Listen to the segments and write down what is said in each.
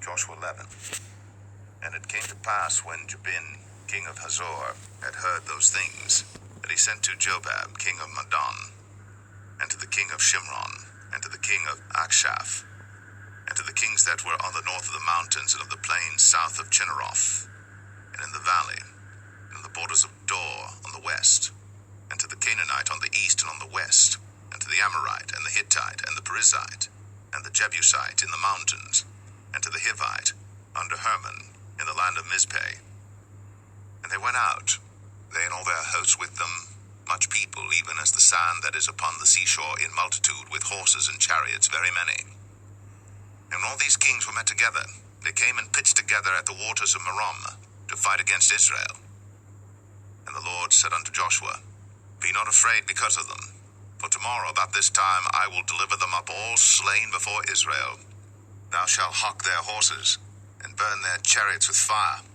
Joshua 11. And it came to pass when Jabin, king of Hazor, had heard those things, that he sent to Jobab, king of Madon, and to the king of Shimron, and to the king of Akshaph, and to the kings that were on the north of the mountains and of the plains south of Chinneroth, and in the valley, and in the borders of Dor on the west, and to the Canaanite on the east and on the west, and to the Amorite, and the Hittite, and the Perizzite, and the Jebusite in the mountains, and to the Hivite, under Hermon, in the land of Mizpeh. And they went out, they and all their hosts with them, much people, even as the sand that is upon the seashore in multitude, with horses and chariots very many. And when all these kings were met together, they came and pitched together at the waters of Merom, to fight against Israel. And the Lord said unto Joshua, Be not afraid because of them, for tomorrow about this time I will deliver them up all slain before Israel. Thou shalt hock their horses, and burn their chariots with fire.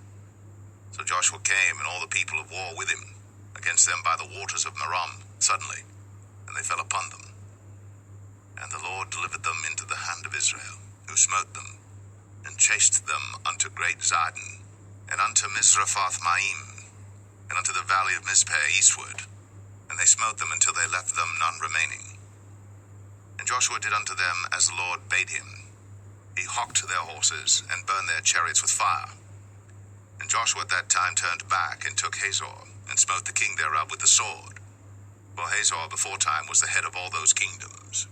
So Joshua came, and all the people of war with him, against them by the waters of Merom, suddenly, and they fell upon them. And the Lord delivered them into the hand of Israel, who smote them, and chased them unto great Zidon, and unto Mizraphoth-maim, and unto the valley of Mizpeh eastward, and they smote them until they left them none remaining. And Joshua did unto them as the Lord bade him. He hocked their horses, and burned their chariots with fire. And Joshua at that time turned back, and took Hazor, and smote the king thereof with the sword. For Hazor beforetime was the head of all those kingdoms.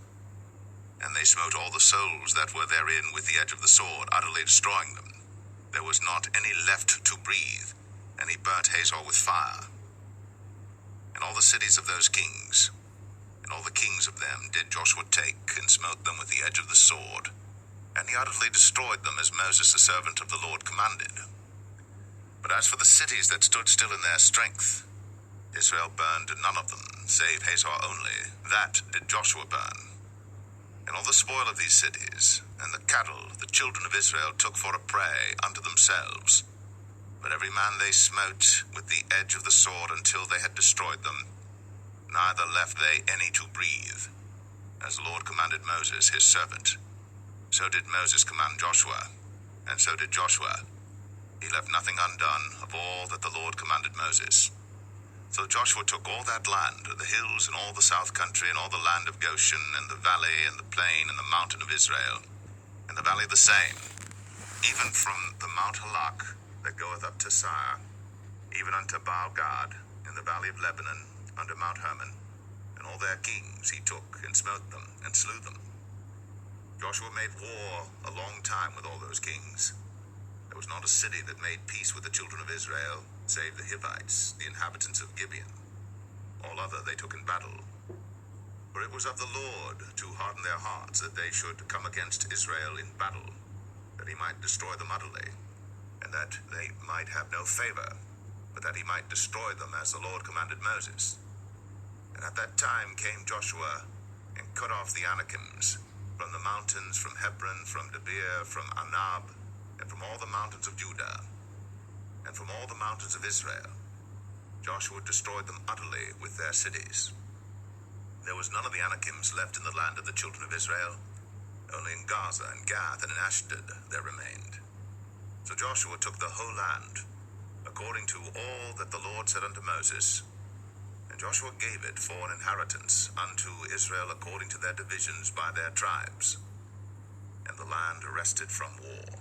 And they smote all the souls that were therein with the edge of the sword, utterly destroying them. There was not any left to breathe, and he burnt Hazor with fire. And all the cities of those kings, and all the kings of them did Joshua take, and smote them with the edge of the sword. And he utterly destroyed them, as Moses the servant of the Lord commanded. But as for the cities that stood still in their strength, Israel burned none of them, save Hazor only. That did Joshua burn. And all the spoil of these cities, and the cattle, the children of Israel took for a prey unto themselves. But every man they smote with the edge of the sword until they had destroyed them. Neither left they any to breathe, as the Lord commanded Moses his servant. So did Moses command Joshua, and so did Joshua. He left nothing undone of all that the Lord commanded Moses. So Joshua took all that land, the hills and all the south country, and all the land of Goshen, and the valley, and the plain, and the mountain of Israel, and the valley the same, even from the Mount Halak that goeth up to Sire, even unto Baal-gad, in the valley of Lebanon, under Mount Hermon, and all their kings he took, and smote them, and slew them. Joshua made war a long time with all those kings. There was not a city that made peace with the children of Israel, save the Hivites, the inhabitants of Gibeon. All other they took in battle. For it was of the Lord to harden their hearts, that they should come against Israel in battle, that he might destroy them utterly, and that they might have no favor, but that he might destroy them as the Lord commanded Moses. And at that time came Joshua, and cut off the Anakims, from the mountains, from Hebron, from Debir, from Anab, and from all the mountains of Judah, and from all the mountains of Israel. Joshua destroyed them utterly with their cities. There was none of the Anakims left in the land of the children of Israel. Only in Gaza and Gath and in Ashdod there remained. So Joshua took the whole land, according to all that the Lord said unto Moses, and Joshua gave it for an inheritance unto Israel according to their divisions by their tribes. And the land rested from war.